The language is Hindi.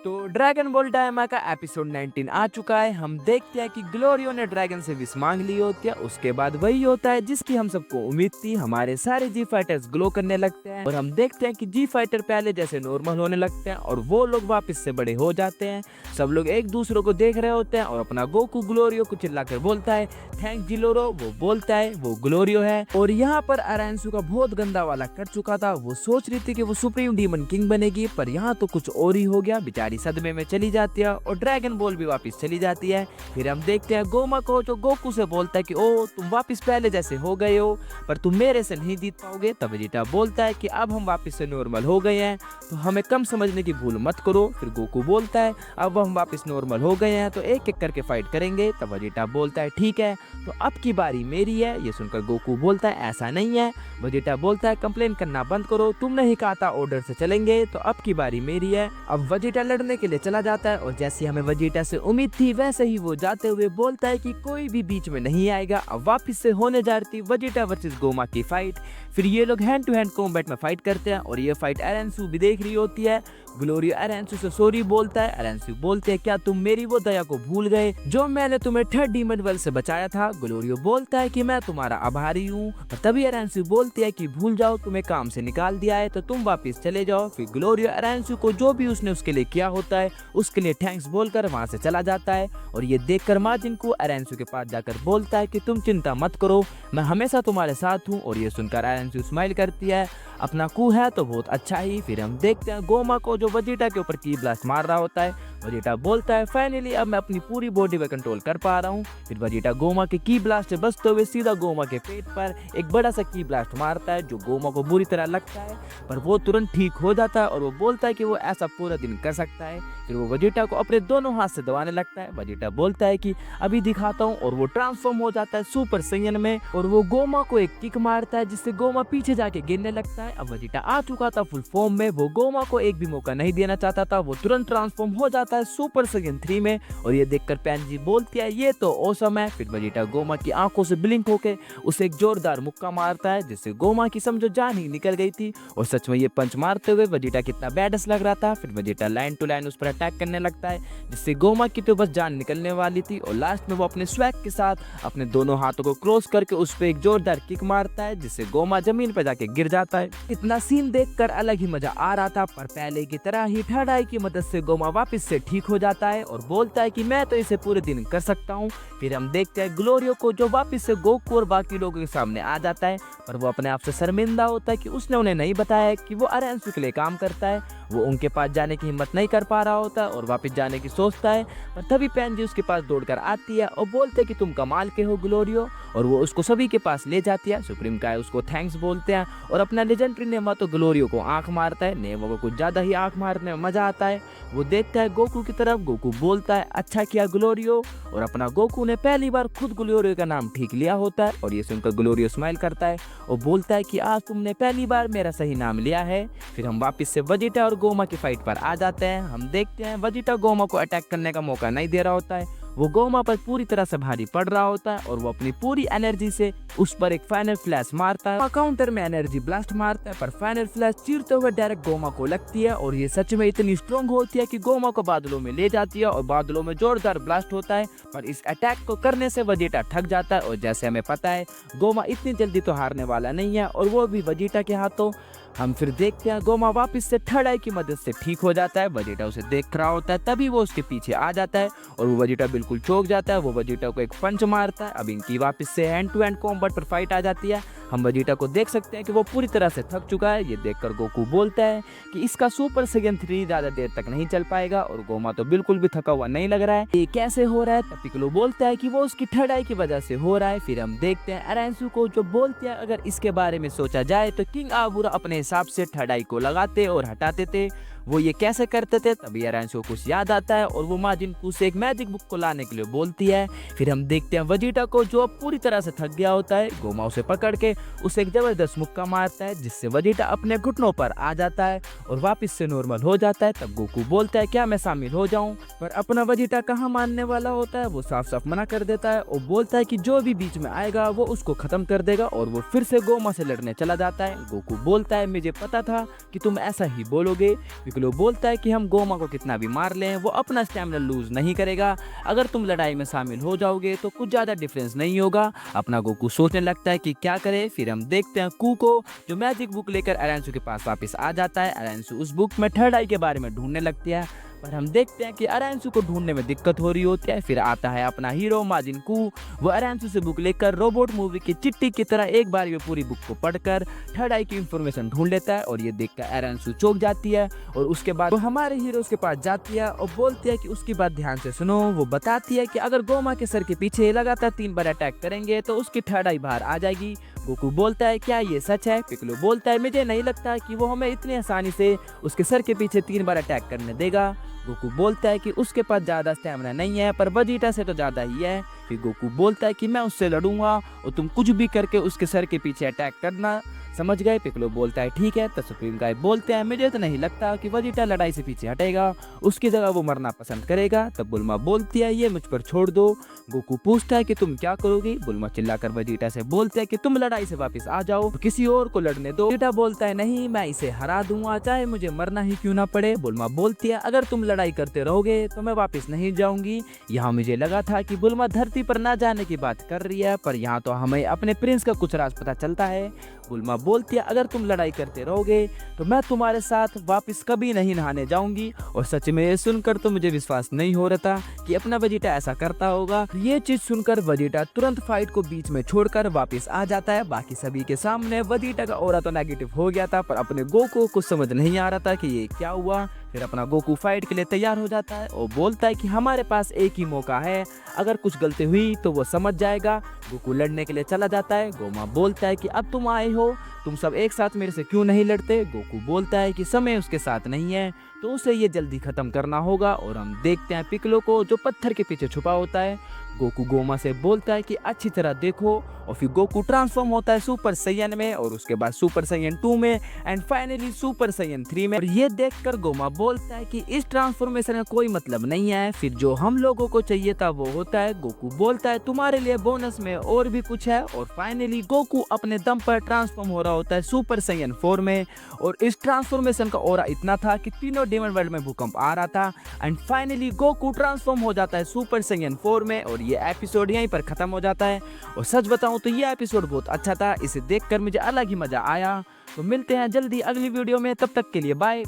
तो ड्रैगन बॉल डायमा का एपिसोड 19 आ चुका है। हम देखते हैं कि ग्लोरियो ने ड्रैगन से विश मांग ली होती है। उसके बाद वही होता है जिसकी हम सबको उम्मीद थी। हमारे सारे जी फाइटर्स ग्लो करने लगते हैं और हम देखते हैं कि जी फाइटर पहले जैसे नॉर्मल होने लगते हैं और वो लोग वापस से बड़े हो जाते हैं। सब लोग एक दूसरे को देख रहे होते हैं और अपना गोकू ग्लोरियो को चिल्लाकर बोलता है, थैंक जिलोरो। वो बोलता है वो ग्लोरियो है। और यहाँ पर अरांसू का बहुत गंदा वाला कट चुका था। वो सोच रही थी कि वो सुप्रीम डीमन किंग बनेगी, पर यहाँ तो कुछ और ही हो गया। बेचारी सदमे में चली जाती है और ड्रैगन बॉल भी वापस चली जाती है। फिर हम देखते हैं गोमा को, जो गोकू से बोलता है कि ओ तुम वापस पहले जैसे हो गए हो, पर तुम मेरे से नहीं जीत पाओगे। तब वेजिटा बोलता है कि अब हम वापस से नॉर्मल हो गए हैं, तो हमें कम समझने की भूल मत करो। फिर गोकू बोलता है अब हम वापस नॉर्मल हो गए हैं, तो एक एक करके फाइट करेंगे। तब वेजिटा बोलता है ठीक है, तो अब की बारी मेरी है। ये सुनकर गोकू बोलता है ऐसा नहीं है। वेजिटा बोलता है कंप्लेन करना बंद करो, तुमने ही कहा था ऑर्डर से चलेंगे, तो अब की बारी मेरी है। अब वेजिटा लड़ने के लिए चला जाता है और जैसी हमें वेजिटा से उम्मीद थी वैसे ही वो जाते हुए बोलता है कि कोई भी बीच में नहीं आएगा। अब वापस से होने जा रही थी वेजिटा वर्सेस गोमा की फाइट। फिर ये लोग हैंड टू हैंड कॉम्बैट में फाइट करते हैं और ये फाइट अरांसू भी देख रही होती है। ग्लोरियो अरांसू से सॉरी बोलता है। अरांसू बोलते हैं क्या तुम मेरी वो दया को भूल गए जो मैंने तुम्हें थर्ड डीमन वर्ल्ड से बचाया था। ग्लोरियो बोलता है कि मैं तुम्हारा आभारी हूँ। तभी अरांसू बोलती है कि भूल जाओ, तुम्हें काम से निकाल दिया है तो तुम वापस चले जाओ। फिर ग्लोरियो अरांसू को जो भी उसने उसके लिए किया होता है उसके लिए थैंक्स बोलकर वहां से चला जाता है। और ये देखकर मार्जिन को अरांसू के पास जाकर बोलता है कि तुम चिंता मत करो, मैं हमेशा तुम्हारे साथ हूँ। और ये सुनकर अरांसू स्माइल करती है, अपना कू है तो बहुत अच्छा ही। फिर हम देखते हैं गोमा को जो वेजिटा के ऊपर की ब्लास्ट मार रहा होता है। वेजिटा बोलता है फाइनली अब मैं अपनी पूरी बॉडी पे कंट्रोल कर पा रहा हूँ। फिर वेजिटा गोमा के की ब्लास्ट से बचते हुए सीधा गोमा के पेट पर एक बड़ा सा की ब्लास्ट मारता है, जो गोमा को बुरी तरह लगता है, पर वो तुरंत ठीक हो जाता है और वो बोलता है कि वो ऐसा पूरा दिन कर सकता है। फिर वो वेजिटा को अपने दोनों हाथ से दबाने लगता है। वेजिटा बोलता है कि अभी दिखाता हूँ, और वो ट्रांसफॉर्म हो जाता है सुपर सैयन में और वो गोमा को एक किक मारता है जिससे गोमा पीछे जाके गिरने लगता है। अब वेजिटा आ चुका था फुल फॉर्म में, वो गोमा को एक भी मौका नहीं देना चाहता था। वो तुरंत ट्रांसफॉर्म हो जाता है सुपर सैयन 3 में और ये देखकर पैंजी बोलती है ये तो ऑसम है। फिर वेजिटा गोमा की आंखों से ब्लिंक होके उसे एक जोरदार मुक्का मारता है जिससे गोमा की समझो जान ही निकल गई थी। और सच में ये पंच मारते हुए वेजिटा कितना बैडस लग रहा था। फिर वेजिटा लाइन टू लाइन उस पर अटैक करने लगता है जिससे गोमा की तो बस जान निकलने वाली थी। और लास्ट में वो अपने स्वैग के साथ अपने दोनों हाथों को क्रॉस करके उस पर एक जोरदार किक मारता है जिससे गोमा जमीन पर जाके गिर जाता है। इतना सीन देखकर अलग ही मजा आ रहा था, पर पहले की तरह ही थर्ड आई की मदद से गोमा वापस से ठीक हो जाता है और बोलता है कि मैं तो इसे पूरे दिन कर सकता हूँ। फिर हम देखते हैं ग्लोरियो को जो वापस से गोकू और बाकी लोगों के सामने आ जाता है, पर वो अपने आप से शर्मिंदा होता है कि उसने उन्हें नहीं बताया कि वो अरांसू के लिए काम करता है। वो उनके पास जाने की हिम्मत नहीं कर पा रहा होता और वापस जाने की सोचता है, पर तभी पैंजी उसके पास दौड़कर आती है और बोलते हैं कि तुम कमाल के हो ग्लोरियो, और वो उसको सभी के पास ले जाती है। सुप्रीम काय उसको थैंक्स बोलते हैं और अपना लेजेंडरी नेमा तो ग्लोरियो को आंख मारता है। नेमा को कुछ ज्यादा ही आंख मारने में मजा आता है। वो देखता है गोकू की तरफ, गोकू बोलता है अच्छा किया ग्लोरियो, और अपना गोकू ने पहली बार खुद ग्लोरियो का नाम ठीक लिया होता है। और ये सुनकर ग्लोरियो स्माइल करता है और बोलता है कि आज तुमने पहली बार मेरा सही नाम लिया है। फिर हम वापस से वेजिटा और गोमा की फाइट पर आ जाते हैं। हम देखते हैं वेजिटा गोमा को अटैक करने का मौका नहीं दे रहा होता है। वो गोमा पर पूरी तरह से भारी पड़ रहा होता है और वो अपनी पूरी एनर्जी से उस पर एक फाइनल फ्लैश मारता है। काउंटर में एनर्जी ब्लास्ट मारता है, पर फाइनल फ्लैश चीरते हुए डायरेक्ट गोमा को लगती है और ये सच में इतनी स्ट्रॉन्ग होती है कि गोमा को बादलों में ले जाती है और बादलों में जोरदार ब्लास्ट होता है। पर इस अटैक को करने से वेजिटा थक जाता है और जैसे हमें पता है गोमा इतनी जल्दी तो हारने वाला नहीं है, और वो भी वेजिटा के हाथों। हम फिर देखते हैं गोमा वापस से थर्ड आई की मदद से ठीक हो जाता है। वेजिटा उसे देख रहा होता है, तभी वो उसके पीछे आ जाता है और वो वेजिटा बिल्कुल चौंक जाता है। वो वेजिटा को एक पंच मारता है। अब इनकी वापस से हैंड टू हैंड कॉम्बैट पर फाइट आ जाती है। हम वेजिटा को देख सकते हैं कि वो पूरी तरह से थक चुका है। ये देखकर गोकू बोलता है कि इसका सुपर सैयन 3 ज्यादा देर तक नहीं चल पाएगा, और गोमा तो बिल्कुल भी थका हुआ नहीं लग रहा है। ये कैसे हो रहा है? तब पिक्कोलो बोलता है कि वो उसकी थर्ड आई की वजह से हो रहा है। फिर हम देखते हैं अरांसू को, जो बोलते हैं अगर इसके बारे में सोचा जाए तो किंग आबूरा अपने हिसाब से थर्ड आई को लगाते और हटाते थे। वो ये कैसे करते थे? तभी अरांसू को कुछ याद आता है और वो माजिनकू से एक मैजिक बुक को लाने के लिए बोलती है। फिर हम देखते हैं वेजिटा को, जो अब पूरी तरह से थक गया होता है। गोमा उसे पकड़ के उसे एक जबरदस्त मुक्का मारता है जिससे वेजिटा अपने घुटनों पर आ जाता है और वापस से नॉर्मल हो जाता है। तब गोकू बोलता है क्या मैं शामिल हो जाऊं? पर अपना वेजिटा कहाँ मानने वाला होता है, वो साफ साफ मना कर देता है और बोलता है कि जो भी बीच में आएगा वो उसको खत्म कर देगा, और वो फिर से गोमा से लड़ने चला जाता है। गोकू बोलता है मुझे पता था कि तुम ऐसा ही बोलोगे। पिक्कोलो बोलता है कि हम गोमा को कितना भी मार लें वो अपना स्टैमिना लूज नहीं करेगा, अगर तुम लड़ाई में शामिल हो जाओगे तो कुछ ज़्यादा डिफरेंस नहीं होगा। अपना गोकू सोचने लगता है कि क्या करे। फिर हम देखते हैं कू को जो मैजिक बुक लेकर अरेंसू के पास वापस आ जाता है। अरेंसू उस बुक में थर्ड आई के बारे में ढूंढने लगती है, पर हम देखते हैं कि अरेंसू को ढूंढने में दिक्कत हो रही होती है। फिर आता है अपना हीरो माजिन कू, वो अरेंसू से बुक लेकर रोबोट मूवी की चिट्ठी की तरह एक बार में पूरी बुक को पढ़कर थर्ड आई की इंफॉर्मेशन ढूंढ लेता है और ये देखकर अरेंसू चौंक जाती है। और उसके बाद वो हमारे हीरो के पास जाती है और बोलती है कि उसकी बात ध्यान से सुनो। वो बताती है कि अगर गोमा के सर के पीछे लगातार 3 बार अटैक करेंगे तो उसकी थर्ड आई बाहर आ जाएगी। गोकू बोलता है क्या ये सच है? पिक्कोलो बोलता है मुझे नहीं लगता कि वो हमें इतनी आसानी से उसके सर के पीछे 3 बार अटैक करने देगा। गोकू बोलता है कि उसके पास ज़्यादा स्टैमिना नहीं है पर वेजिटा से तो ज़्यादा ही है। फिर गोकू बोलता है कि मैं उससे लड़ूंगा और तुम कुछ भी करके उसके सर के पीछे अटैक करना, समझ गए? पिक्कोलो बोलता है ठीक है। तो सुप्रीम गाय बोलते हैं मुझे तो नहीं लगता कि वेजिटा लड़ाई से पीछे हटेगा, उसकी जगह वो मरना पसंद करेगा। तब बुल्मा बोलती है ये मुझ पर छोड़ दो। गोकू पूछता है कि तुम क्या करोगी? बुल्मा चिल्लाकर वेजिटा से बोलते है कि तुम लड़ाई से वापस आ जाओ, किसी और को लड़ने दो। वेजिटा बोलता है नहीं, मैं इसे हरा दूंगा चाहे मुझे मरना ही क्यों ना पड़े। बुल्मा बोलती है अगर तुम लड़ाई करते रहोगे तो मैं वापस नहीं जाऊंगी। यहाँ मुझे लगा था कि बुल्मा धरती पर ना जाने की बात कर रही है, पर यहाँ तो हमें अपने प्रिंस का कुछ राज पता चलता है। बुल्मा बोलती है अगर तुम लड़ाई करते रहोगे तो मैं तुम्हारे साथ वापस कभी नहीं नहाने जाऊंगी। और सच में ये सुनकर तो मुझे विश्वास नहीं हो रहा था कि अपना वेजिटा ऐसा करता होगा। ये चीज सुनकर वेजिटा तुरंत फाइट को बीच में छोड़कर वापस आ जाता है। बाकी सभी के सामने वेजिटा का ऑरा तो नेगेटिव हो गया था, पर अपने गोकू को कुछ समझ नहीं आ रहा था कि ये क्या हुआ। फिर अपना गोकू फाइट के लिए तैयार हो जाता है और बोलता है कि हमारे पास एक ही मौका है, अगर कुछ गलती हुई तो वो समझ जाएगा। गोकू लड़ने के लिए चला जाता है। गोमा बोलता है कि अब तुम आए हो, तुम सब एक साथ मेरे से क्यों नहीं लड़ते? गोकू बोलता है कि समय उसके साथ नहीं है तो उसे ये जल्दी खत्म करना होगा। और हम देखते हैं पिक्कोलो को जो पत्थर के पीछे छुपा होता है। गोकू गोमा से बोलता है कि अच्छी तरह देखो और फिर गोकू ट्रांसफॉर्म होता है सुपर सैयन में और उसके बाद सुपर सैयन 2 में एंड फाइनली सुपर सैयन 3 में। और ये देखकर गोमा बोलता है कि इस ट्रांसफॉर्मेशन का कोई मतलब नहीं है, फिर जो हम लोगों को चाहिए था वो होता है। गोकू बोलता है तुम्हारे लिए बोनस में और भी कुछ है। और फाइनली गोकू अपने दम पर ट्रांसफॉर्म हो रहा होता है सुपर सैयन 4 में। और इस ट्रांसफॉर्मेशन का ऑरा इतना था कि तीनों डेमन वर्ल्ड में भूकंप आ रहा था। एंड फाइनली गोकू ट्रांसफॉर्म हो जाता है सुपर सैयन 4 में और ये एपिसोड यहीं पर खत्म हो जाता है। और सच बताऊं तो ये एपिसोड बहुत अच्छा था, इसे देखकर मुझे अलग ही मजा आया। तो मिलते हैं जल्दी अगली वीडियो में, तब तक के लिए बाय।